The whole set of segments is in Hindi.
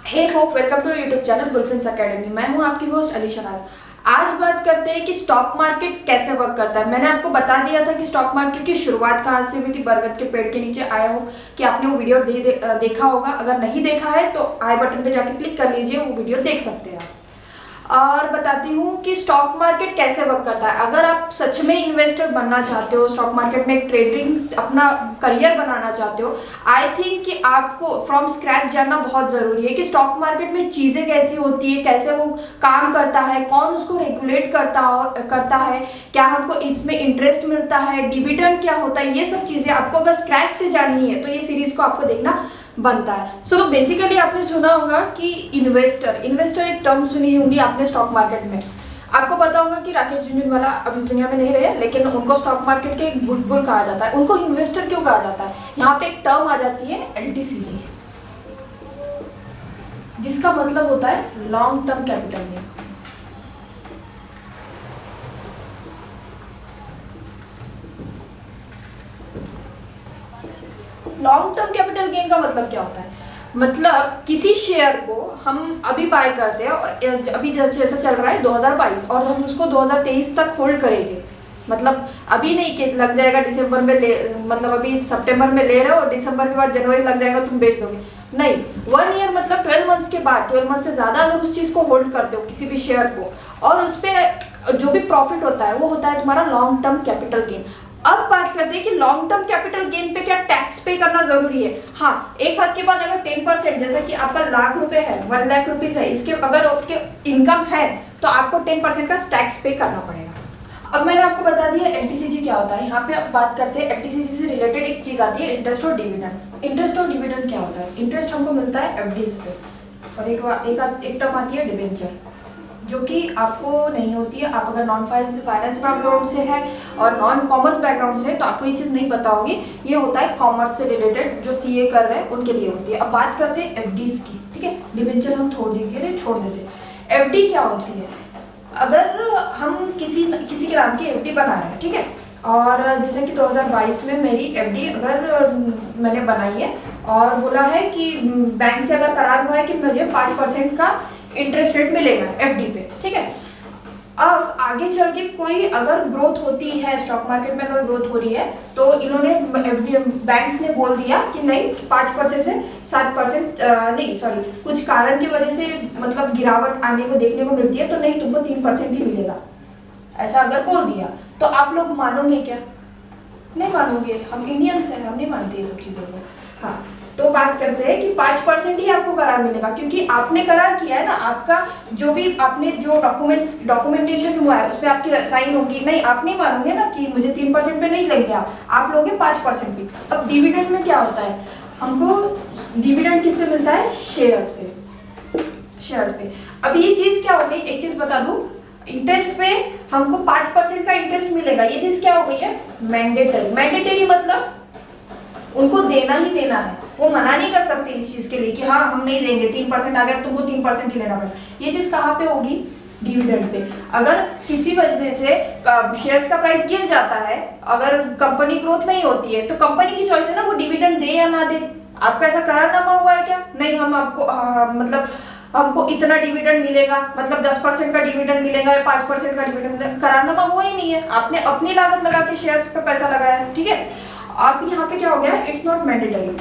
Hey hope welcome to YouTube channel Gulfins academy. मैं हूं आपकी होस्ट अली शहनाज। आज बात करते हैं कि स्टॉक मार्केट कैसे वर्क करता है। मैंने आपको बता दिया था कि स्टॉक मार्केट की शुरुआत कहाँ से हुई थी। बरगद के पेड़ के नीचे आया हो कि आपने वो वीडियो देखा होगा। अगर नहीं देखा है तो आई बटन पे जाके क्लिक कर लीजिए, वो वीडियो देख सकते हैं आप। और बताती हूँ कि स्टॉक मार्केट कैसे वर्क करता है। अगर आप सच में इन्वेस्टर बनना चाहते हो, स्टॉक मार्केट में एक ट्रेडिंग अपना करियर बनाना चाहते हो, आई थिंक कि आपको फ्रॉम स्क्रैच जानना बहुत ज़रूरी है कि स्टॉक मार्केट में चीज़ें कैसी होती है, कैसे वो काम करता है, कौन उसको रेगुलेट करता है, क्या हमको इसमें इंटरेस्ट मिलता है, डिविडेंड क्या होता है। ये सब चीज़ें आपको अगर स्क्रैच से जाननी है तो ये सीरीज़ को आपको देखना बनता है। सो बेसिकली आपने सुना होगा कि इन्वेस्टर एक टर्म सुनी होगी आपने स्टॉक मार्केट में। आपको पता होगा कि राकेश झुनझुनवाला अब इस दुनिया में नहीं रहे, लेकिन उनको स्टॉक मार्केट के एक बुलबुल कहा जाता है। उनको इन्वेस्टर क्यों कहा जाता है? यहाँ पे एक टर्म आ जाती है LTCG, जिसका मतलब होता है long term capital gain. Long term capital gain का मतलब क्या होता है? मतलब किसी शेयर को हम अभी बाय करते हैं और अभी जैसा चल रहा है 2022 और हम उसको 2023 तक होल्ड करेंगे। मतलब अभी नहीं कि लग जाएगा दिसंबर में मतलब अभी सितंबर में ले रहे हो, दिसंबर के बाद जनवरी लग जाएगा तुम बेच दोगे। नहीं, 1 ईयर मतलब 12 मंथ्स के बाद, 12 मंथ से ज़्यादा अगर उस चीज़ को होल्ड करते हो किसी भी शेयर को, और उस पर जो भी प्रॉफिट होता है वो होता है तुम्हारा लॉन्ग टर्म कैपिटल गेन। अब बात करते हैं कि लॉन्ग टर्म कैपिटल गेन पे क्या टैक्स पे करना जरूरी है। हाँ, एक हद के बाद अगर 10%, जैसा कि आपका लाख रुपए है, 1 लाख रुपीज है, इसके अगर आपके इनकम है तो आपको 10% का टैक्स पे करना पड़ेगा। अब मैंने आपको बता दिया LTCG क्या होता है। यहाँ पे आप बात करते हैं LTCG से रिलेटेड एक चीज आती है इंटरेस्ट और डिविडेंड। इंटरेस्ट और डिविडेंड क्या होता है? इंटरेस्ट हमको मिलता है FDs पे, और एक टर्म आती है डिबेंचर, जो कि आपको नहीं होती है। आप अगर नॉन फाइनेंस बैकग्राउंड से है और नॉन कॉमर्स बैकग्राउंड से है तो आपको ये चीज़ नहीं पता होगी। ये होता है कॉमर्स से रिलेटेड, जो CA कर रहे हैं उनके लिए होती है। अब बात करते हैं FDs की, ठीक है। डिबेंचर हम छोड़ देते हैं। FD क्या होती है? अगर हम किसी के नाम की FD बना रहे हैं, ठीक है, और जैसे कि 2022 में मेरी FD अगर मैंने बनाई है और बोला है कि बैंक से अगर करार हुआ है कि मुझे 5% का इंटरेस्ट रेट मिलेगा FD पे, ठीक है। अब आगे चल के कोई अगर ग्रोथ होती है, स्टॉक मार्केट में अगर ग्रोथ हो रही है, तो इन्होंने बैंक्स ने बोल दिया कि नहीं 5% से 7% नहीं, सॉरी, कुछ कारण की वजह से मतलब गिरावट आने को देखने को मिलती है, तो नहीं, तुमको 3% ही मिलेगा, ऐसा अगर बोल दिया तो आप लोग मानोगे क्या? नहीं मानोगे। हम इंडियंस हैं, हम नहीं मानते ये सब चीज़ों को। हाँ, तो बात करते हैं कि 5% ही आपको करार मिलेगा, क्योंकि आपने करार किया है ना। आपका जो भी आपने जो डॉक्यूमेंटेशन हुआ है उस पर आपकी साइन होगी। नहीं, आप नहीं मानोगे ना कि मुझे 3% पे नहीं लेंगे, आप लोगे 5% पे। अब डिविडेंड में क्या होता है? हमको डिविडेंड किस पे मिलता है? शेयर्स पे। अब ये चीज़ क्या हो गई, एक चीज़ बता दूँ, इंटरेस्ट पे हमको 5% का इंटरेस्ट मिलेगा। ये चीज़ क्या हो गई है? मैंडेटरी मतलब उनको देना ही देना है, वो मना नहीं कर सकते इस चीज के लिए कि हाँ हम नहीं देंगे, 3% आ गया तुमको 3% ही लेना पड़ेगा। ये चीज कहाँ पे होगी? Dividend pay. अगर किसी वजह से शेयर्स का प्राइस गिर जाता है, अगर कंपनी ग्रोथ नहीं होती है, तो कंपनी की चॉइस है ना वो डिविडेंड दे या ना दे। आपका ऐसा करारनामा हुआ है क्या? नहीं, हम आपको मतलब हमको इतना डिविडेंड मिलेगा, मतलब 10% का डिविडेंड मिलेगा या 5% का डिविडेंड मिलेगा, करारनामा हुआ ही नहीं है। आपने अपनी लागत लगा के शेयर्स पे पैसा लगाया है, ठीक है। आप यहाँ पे क्या हो गया? It's not mandatory.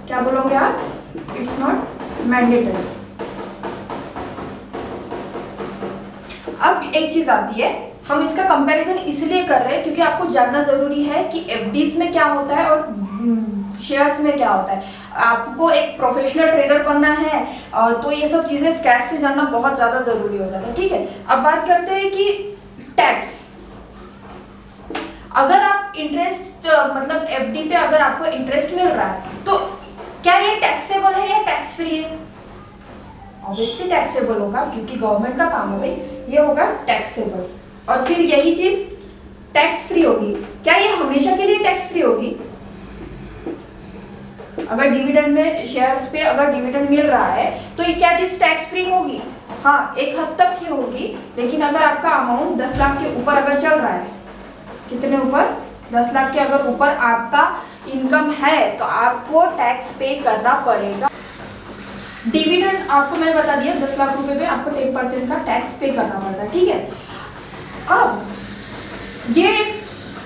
क्या बोलोगे आप? It's not mandatory. अब एक चीज आती है, हम इसका कंपैरिजन इसलिए कर रहे हैं क्योंकि आपको जानना जरूरी है कि FDs में क्या होता है और शेयर्स में क्या होता है। आपको एक प्रोफेशनल ट्रेडर बनना है तो ये सब चीजें स्क्रैच से जानना बहुत ज्यादा जरूरी हो जाता है, ठीक है। अब बात करते हैं कि टैक्स। अगर आप इंटरेस्ट मतलब FD पे अगर आपको इंटरेस्ट मिल रहा है तो क्या ये टैक्सेबल है या टैक्स फ्री है? ऑब्वियसली टैक्सेबल होगा, क्योंकि गवर्नमेंट का काम है भाई, ये होगा टैक्सेबल। और फिर यही चीज टैक्स फ्री होगी। क्या ये हमेशा के लिए टैक्स फ्री होगी? अगर डिविडेंड में शेयर्स पे अगर डिविडेंड मिल रहा है तो ये क्या चीज टैक्स फ्री होगी? हाँ, एक हद तक ही होगी, लेकिन अगर आपका अमाउंट 10 लाख के ऊपर अगर चल रहा है, कितने ऊपर? 10 लाख के अगर ऊपर आपका इनकम है तो आपको टैक्स पे करना पड़ेगा। डिविडेंड आपको मैंने बता दिया 10 लाख रुपए पे आपको 10% का टैक्स पे करना पड़ता है, ठीक है। अब ये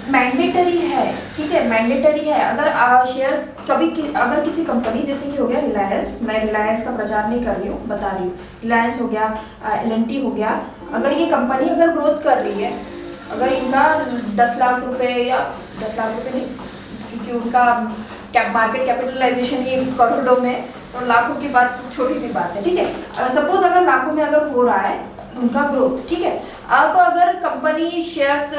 मैंडेटरी है, ठीक है, मैंडेटरी है। अगर शेयर्स कभी अगर किसी कंपनी, जैसे कि हो गया रिलायंस, मैं रिलायंस का प्रचार नहीं कर रही हूँ, बता रही हूँ, रिलायंस हो गया, L&T हो गया, अगर ये कंपनी अगर ग्रोथ कर रही है, अगर इनका 10 लाख रुपए या 10 लाख रुपए नहीं, क्योंकि उनका मार्केट कैपिटलाइजेशन ही करोड़ों में, तो लाखों की बात छोटी सी बात है, ठीक है। सपोज अगर लाखों में अगर हो रहा है उनका ग्रोथ, ठीक है। अब अगर कंपनी शेयर्स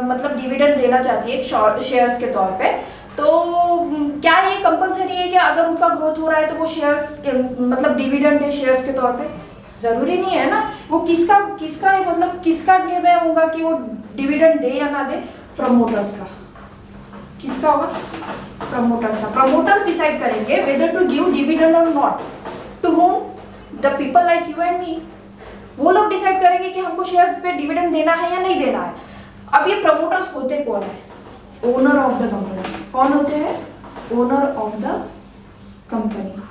मतलब डिविडेंड देना चाहती है शेयर्स के तौर पे, तो क्या ये कंपलसरी है कि अगर उनका ग्रोथ हो रहा है तो वो शेयर्स मतलब डिविडेंड दे शेयर्स के तौर पे? जरूरी नहीं है ना। वो किसका मतलब किसका निर्णय होगा कि वो डिविडेंड दे या ना दे? प्रमोटर्स का। किसका होगा? प्रमोटर्स का। प्रमोटर्स डिसाइड करेंगे वेदर टू गिव डिविडेंड और not. To whom? The people like you and me. वो लोग डिसाइड करेंगे कि हमको शेयर्स पे डिविडेंड देना है या नहीं देना है। अब ये प्रमोटर्स होते कौन है? Owner of the company. कौन होते हैं? Owner of the company.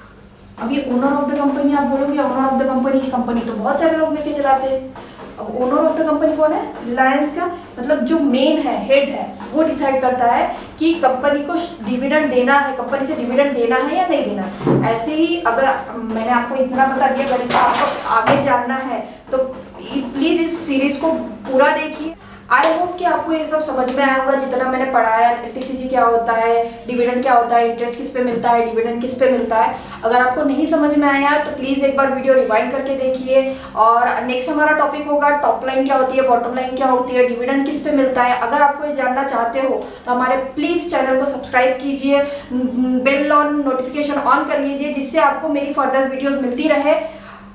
अब ये ओनर ऑफ द कंपनी, आप बोलोगे ओनर ऑफ द कंपनी तो बहुत सारे लोग मिलकर चलाते हैं। अब ओनर ऑफ द कंपनी कौन है? रिलायंस का मतलब जो मेन है, हेड है, वो डिसाइड करता है कि कंपनी को डिविडेंड देना है, कंपनी से डिविडेंड देना है या नहीं देना है। ऐसे ही अगर मैंने आपको इतना बता दिया, अगर इसका आपको आगे जानना है तो प्लीज इस सीरीज को पूरा देखिए। आई होप कि आपको ये सब समझ में आया होगा जितना मैंने पढ़ाया। LTCG क्या होता है, डिविडेंड क्या होता है, इंटरेस्ट किस पे मिलता है, डिविडेंड किस पे मिलता है। अगर आपको नहीं समझ में आया तो प्लीज़ एक बार वीडियो रिवाइंड करके देखिए। और नेक्स्ट हमारा टॉपिक होगा टॉप लाइन क्या होती है, बॉटम लाइन क्या होती है, डिविडेंड किस पे मिलता है। अगर आपको ये जानना चाहते हो तो हमारे प्लीज़ चैनल को सब्सक्राइब कीजिए, बेल ऑन नोटिफिकेशन ऑन कर लीजिए, जिससे आपको मेरी फर्दर वीडियोज़ मिलती रहे।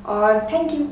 और थैंक यू।